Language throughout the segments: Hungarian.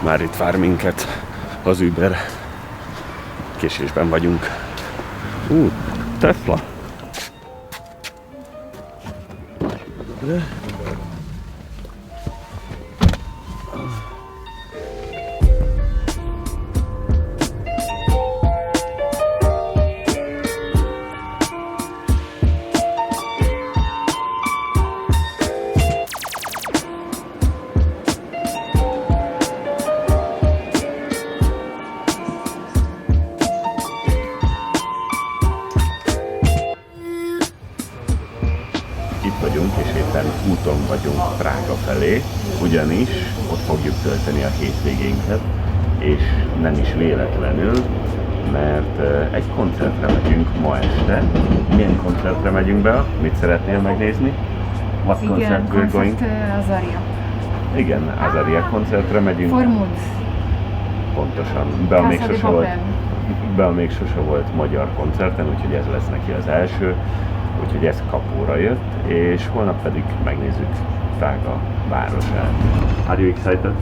Már itt vár minket az Uber. Késésben vagyunk. Tesla. De... úton vagyunk Prága felé, ugyanis ott fogjuk tölteni a hétvégénket, és nem is véletlenül, mert egy koncertre megyünk ma este. Milyen koncertre megyünk be? Mit szeretnél megnézni? What concert we're going? Azaria. Igen, Azaria koncertre megyünk. For Moods. Pontosan. Bea még sose volt magyar koncerten, úgyhogy ez lesz neki az első. Úgyhogy ez kapóra jött, és holnap pedig megnézzük Prága városát. Are you excited?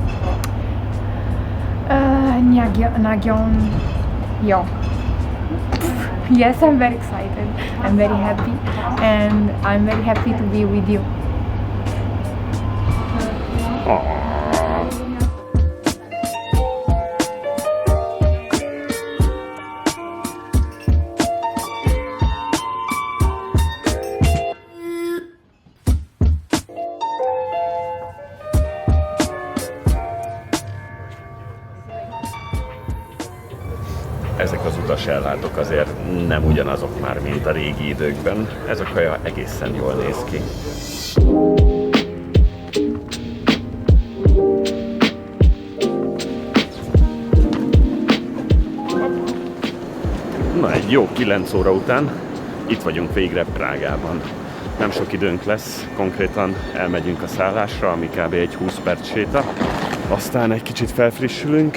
Nagyon jó. Yes, I'm very excited. I'm very happy, and I'm very happy to be with you. Ezek az utasellátók azért nem ugyanazok már, mint a régi időkben. Ez a kaja egészen jól néz ki. Na, egy jó 9 óra után itt vagyunk végre Prágában. Nem sok időnk lesz, konkrétan elmegyünk a szállásra, ami kb. Egy 20 perc séta. Aztán egy kicsit felfrissülünk,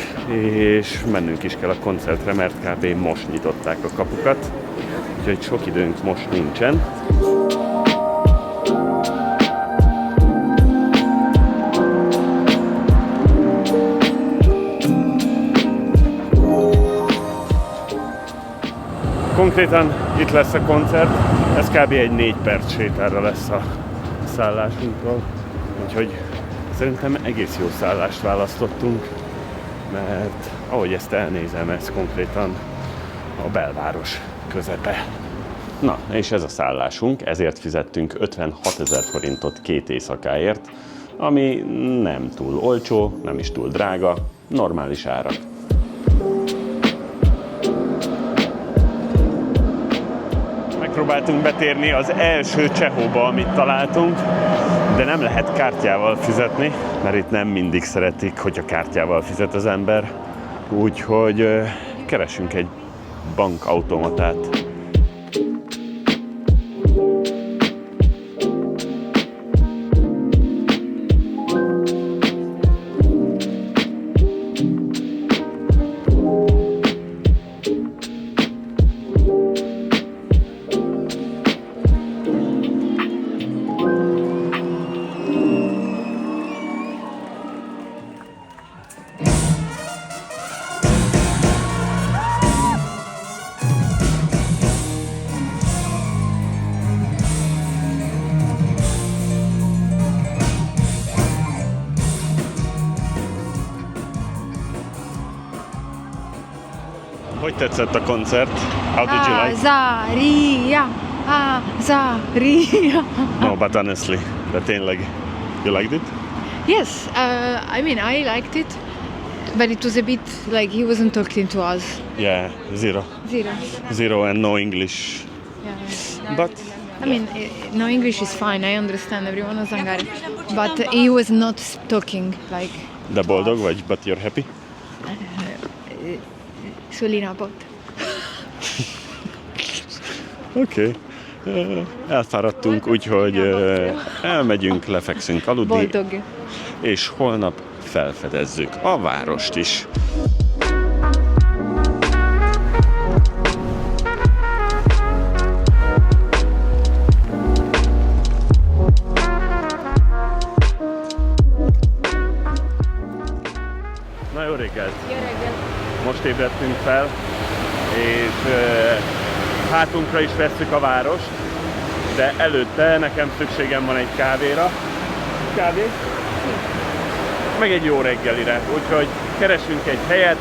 és mennünk is kell a koncertre, mert kb. Most nyitották a kapukat. Úgyhogy sok időnk most nincsen. Konkrétan itt lesz a koncert, ez kb. Egy 4 perc sétára lesz a szállásunktól. Úgyhogy szerintem egész jó szállást választottunk, mert ahogy ezt elnézem, ez konkrétan a belváros közepe. Na, és ez a szállásunk, ezért fizettünk 56 000 forintot 2 éjszakáért, ami nem túl olcsó, nem is túl drága, normális árak. Megpróbáltunk betérni az első Csehóba, amit találtunk, de nem lehet kártyával fizetni, mert itt nem mindig szeretik, hogyha kártyával fizet az ember. Úgyhogy keresünk egy bankautomatát. Hogy tetszett a koncert? How did you like? Azaria, Azaria. No, but honestly, de tényleg, you liked it? Yes, I mean I liked it, but it was a bit like he wasn't talking to us. Yeah, zero. Zero and no English. Yeah. But I mean, no English is fine. I understand everyone was Hungarian, but he was not talking like. De boldog vagy, but you're happy? Szülinapot. Oké. Elfáradtunk, úgyhogy elmegyünk, lefekszünk aludni, Boldog. és holnap felfedezzük a várost is. reggelt! Jó reggelt! Most ébredtünk fel, és hátunkra is vesszük a várost, de előtte nekem szükségem van egy kávéra. Kávé? Meg egy jó reggelire, úgyhogy keresünk egy helyet,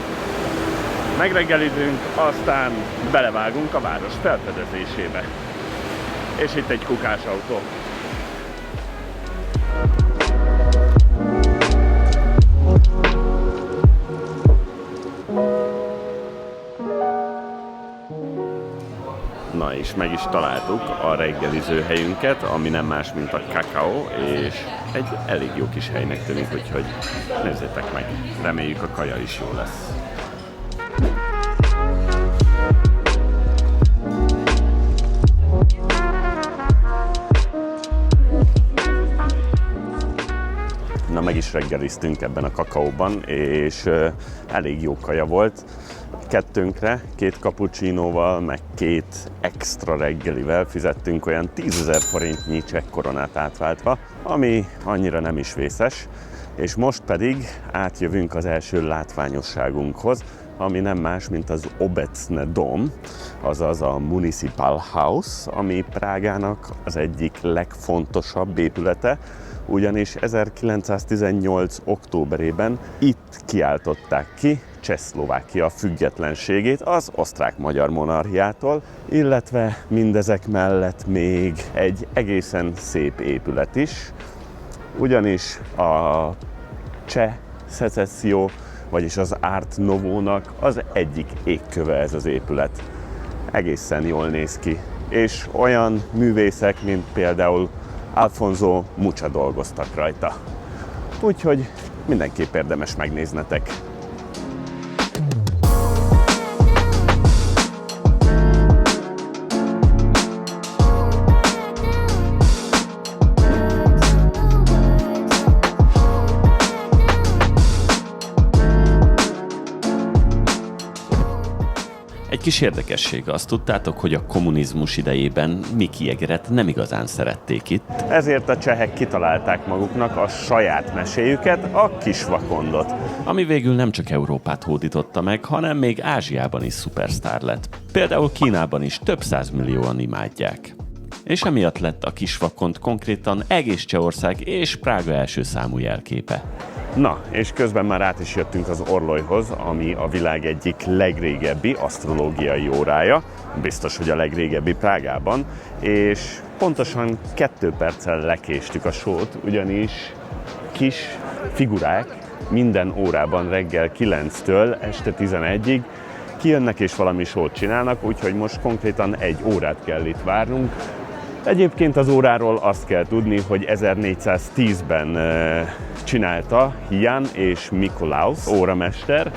megreggelizünk, aztán belevágunk a város felfedezésébe. És itt egy kukásautó. Na és meg is találtuk a reggeliző helyünket, ami nem más, mint a Cacao, és egy elég jó kis helynek tűnik, úgyhogy nézzétek meg, reméljük a kaja is jó lesz. Na meg is reggeliztünk ebben a kakaóban, és elég jó kaja volt. Kettőnkre, 2 cappuccinóval, meg 2 extra reggelivel fizettünk olyan 10 000 forintnyi csekk koronát átváltva, ami annyira nem is vészes. És most pedig átjövünk az első látványosságunkhoz, ami nem más, mint az Obecny Dom, azaz a Municipal House, ami Prágának az egyik legfontosabb épülete, ugyanis 1918. októberében itt kiáltották ki Csehszlovákia függetlenségét az osztrák-magyar monarchiától, illetve mindezek mellett még egy egészen szép épület is, ugyanis a cseh szecesszió, vagyis az Art Nouveau-nak az egyik égköve ez az épület. Egészen jól néz ki, és olyan művészek, mint például Alfonso Mucha dolgoztak rajta. Úgyhogy mindenképp érdemes megnéznetek. Egy kis érdekesség, azt tudtátok, hogy a kommunizmus idejében Mickey Jageret nem igazán szerették itt. Ezért a csehek kitalálták maguknak a saját meséjüket, a Kisvakondot. Ami végül nem csak Európát hódította meg, hanem még Ázsiában is szupersztár lett. Például Kínában is több 100 millióan imádják. És emiatt lett a Kisvakond konkrétan egész Csehország és Prága első számú jelképe. Na, és közben már át is jöttünk az Orlojhoz, ami a világ egyik legrégebbi asztrológiai órája, biztos, hogy a legrégebbi Prágában, és pontosan 2 perccel lekéstük a sót, ugyanis kis figurák minden órában reggel 9-től este 11-ig kijönnek és valami sót csinálnak, úgyhogy most konkrétan 1 órát kell itt várnunk. Egyébként az óráról azt kell tudni, hogy 1410-ben csinálta Jan és Mikolaus óramester,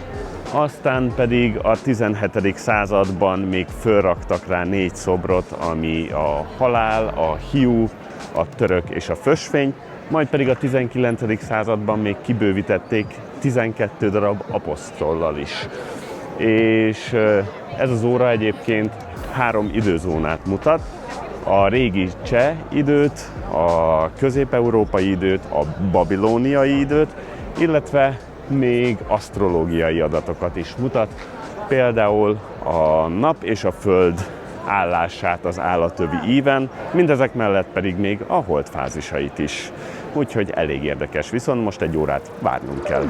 aztán pedig a 17. században még fölraktak rá 4 szobrot, ami a halál, a hiú, a török és a fösvény, majd pedig a 19. században még kibővítették 12 darab aposztollal is. És ez az óra egyébként 3 időzónát mutat, a régi cseh időt, a közép-európai időt, a babilóniai időt, illetve még asztrológiai adatokat is mutat, például a nap és a föld állását az állatövi íven, mindezek mellett pedig még a holdfázisait is. Úgyhogy elég érdekes, viszont most 1 órát várnunk kell.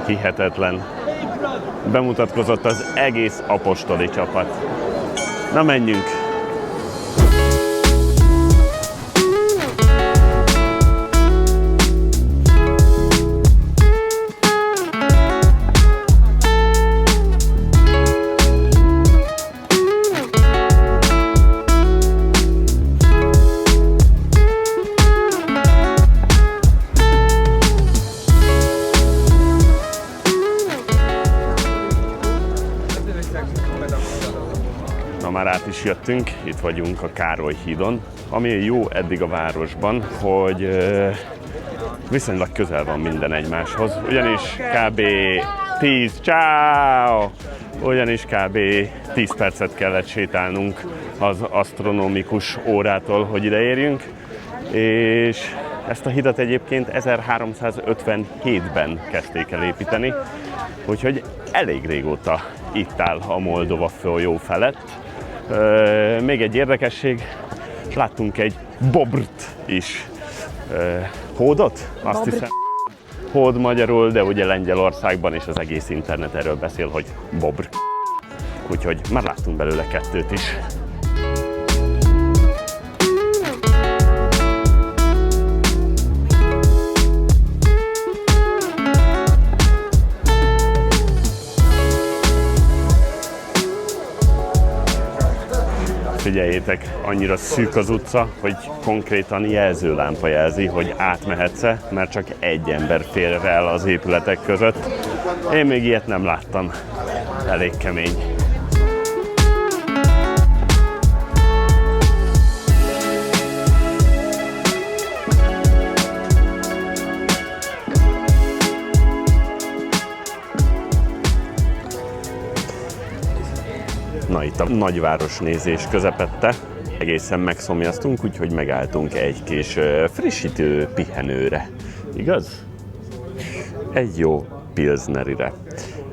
hihetetlen. Bemutatkozott az egész apostoli csapat. Na menjünk! Már át is jöttünk, itt vagyunk a Károly hídon, ami jó eddig a városban, hogy viszonylag közel van minden egymáshoz, ugyanis kb. 10 percet kellett sétálnunk az asztronomikus órától, hogy ideérjünk, és ezt a hidat egyébként 1357-ben kezdték el építeni, úgyhogy elég régóta itt áll a Moldova folyó felett. Még egy érdekesség, láttunk egy bobrt is. Hódot? Azt hiszem. Hód magyarul, de ugye Lengyelországban és az egész internet erről beszél, hogy bobr. Úgyhogy már láttunk belőle 2 is. Figyeljétek, annyira szűk az utca, hogy konkrétan jelzőlámpa jelzi, hogy átmehetsz-e, mert csak egy ember fér el az épületek között. Én még ilyet nem láttam. Elég kemény. Na, itt a nagyváros nézés közepette. Egészen megszomjaztunk, úgyhogy megálltunk egy kis frissítő pihenőre. Igaz? Egy jó pilsnerire.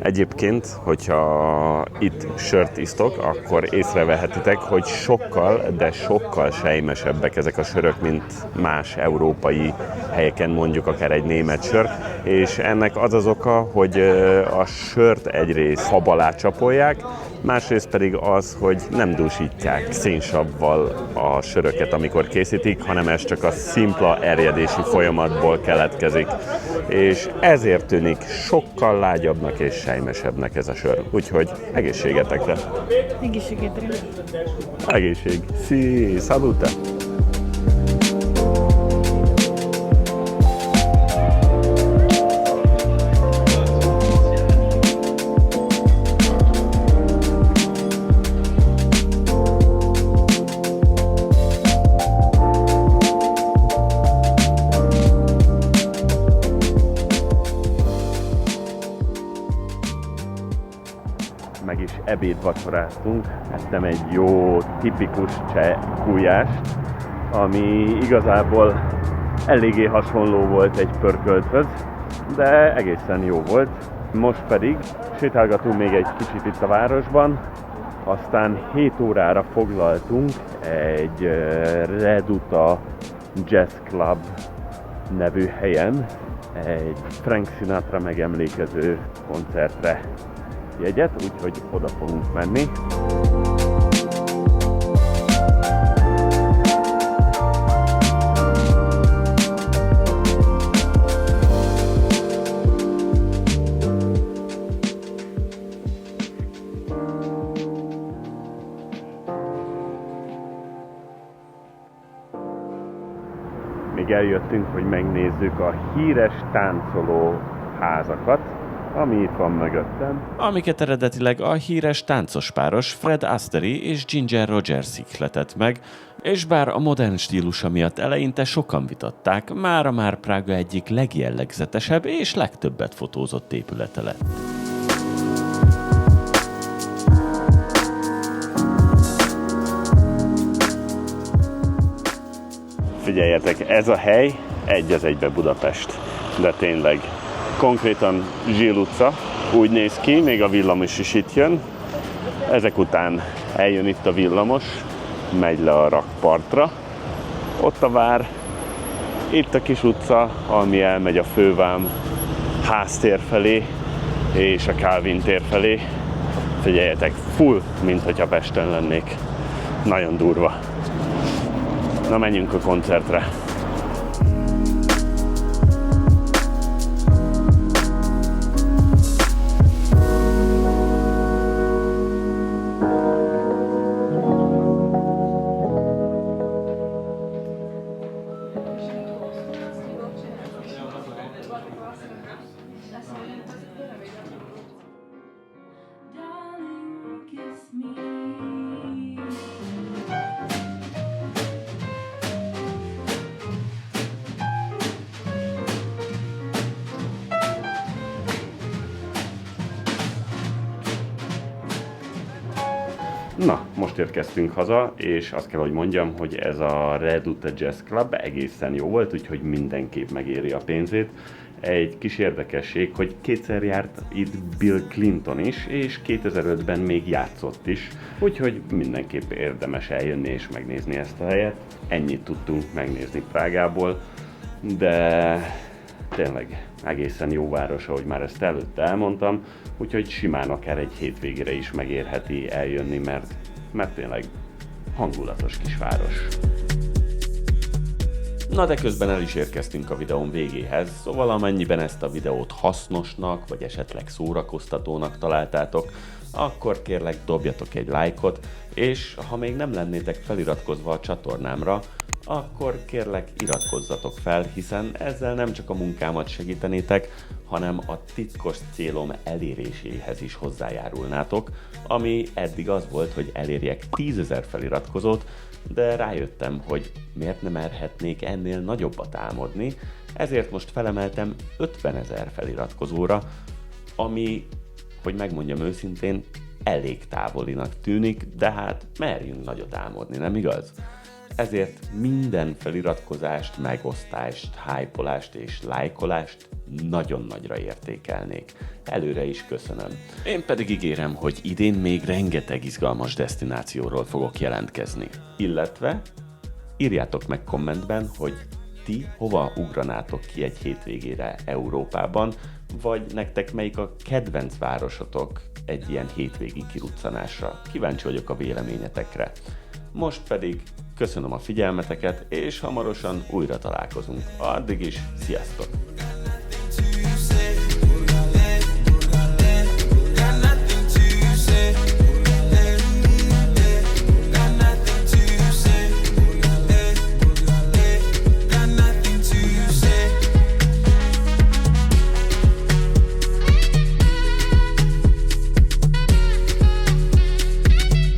Egyébként, hogyha itt sört isztok, akkor észrevehetitek, hogy sokkal, de sokkal sejmesebbek ezek a sörök, mint más európai helyeken, mondjuk akár egy német sör. És ennek az az oka, hogy a sört egyrészt fab alá csapolják, másrészt pedig az, hogy nem dúsítják szénsavval a söröket, amikor készítik, hanem ez csak a szimpla erjedési folyamatból keletkezik. És ezért tűnik sokkal lágyabbnak és sejmesebbnek ez a sör. Úgyhogy egészségetekre! Egészségetekre! Egészség! Szí! Salute! Meg is ebédvacsoráztunk, ettem egy jó, tipikus cseh gulyást, ami igazából eléggé hasonló volt egy pörkölthöz, de egészen jó volt. Most pedig sétálgatunk még egy kicsit itt a városban, aztán 7 órára foglaltunk egy Reduta Jazz Club nevű helyen, egy Frank Sinatra megemlékező koncertre jegyet, úgyhogy oda fogunk menni. Még eljöttünk, hogy megnézzük a híres táncoló házakat, ami itt van mögöttem. Amiket eredetileg a híres táncospáros Fred Astaire és Ginger Rogers ihletett meg, és bár a modern stílusa miatt eleinte sokan vitatták, mára már Prága egyik legjellegzetesebb és legtöbbet fotózott épülete lett. Figyeljetek, ez a hely egy az egybe Budapest, de tényleg. Konkrétan Zsill utca, úgy néz ki, még a villamos is itt jön. Ezek után eljön itt a villamos, megy le a rakpartra. Ott a vár, itt a kis utca, ami elmegy a fővám háztér felé, és a Kálvin tér felé. Figyeljetek, full, mint hogyha Pesten lennék. Nagyon durva. Na, menjünk a koncertre. Na, most érkeztünk haza, és azt kell, hogy mondjam, hogy ez a Redoute Jazz Club egészen jó volt, úgyhogy mindenképp megéri a pénzét. Egy kis érdekesség, hogy kétszer járt itt Bill Clinton is, és 2005-ben még játszott is, úgyhogy mindenképp érdemes eljönni és megnézni ezt a helyet. Ennyit tudtunk megnézni Prágából, de tényleg egészen jó város, ahogy már ezt előtte elmondtam, úgyhogy simán akár egy hétvégére is megérheti eljönni, mert tényleg hangulatos kis város. Na, de közben el is érkeztünk a videón végéhez, szóval amennyiben ezt a videót hasznosnak, vagy esetleg szórakoztatónak találtátok, akkor kérlek dobjatok egy lájkot, és ha még nem lennétek feliratkozva a csatornámra, akkor kérlek iratkozzatok fel, hiszen ezzel nem csak a munkámat segítenétek, hanem a titkos célom eléréséhez is hozzájárulnátok, ami eddig az volt, hogy elérjek 10 000 feliratkozót, de rájöttem, hogy miért nem merhetnék ennél nagyobbat álmodni, ezért most felemeltem 50 000 feliratkozóra, ami, hogy megmondjam őszintén, elég távolinak tűnik, de hát merjünk nagyot álmodni, nem igaz? Ezért minden feliratkozást, megosztást, hypolást és lájkolást nagyon nagyra értékelnék. Előre is köszönöm. Én pedig ígérem, hogy idén még rengeteg izgalmas desztinációról fogok jelentkezni. Illetve írjátok meg kommentben, hogy ti hova ugranátok ki egy hétvégére Európában, vagy nektek melyik a kedvenc városotok egy ilyen hétvégi kiruccanásra. Kíváncsi vagyok a véleményetekre. Most pedig köszönöm a figyelmeteket, és hamarosan újra találkozunk. Addig is, sziasztok!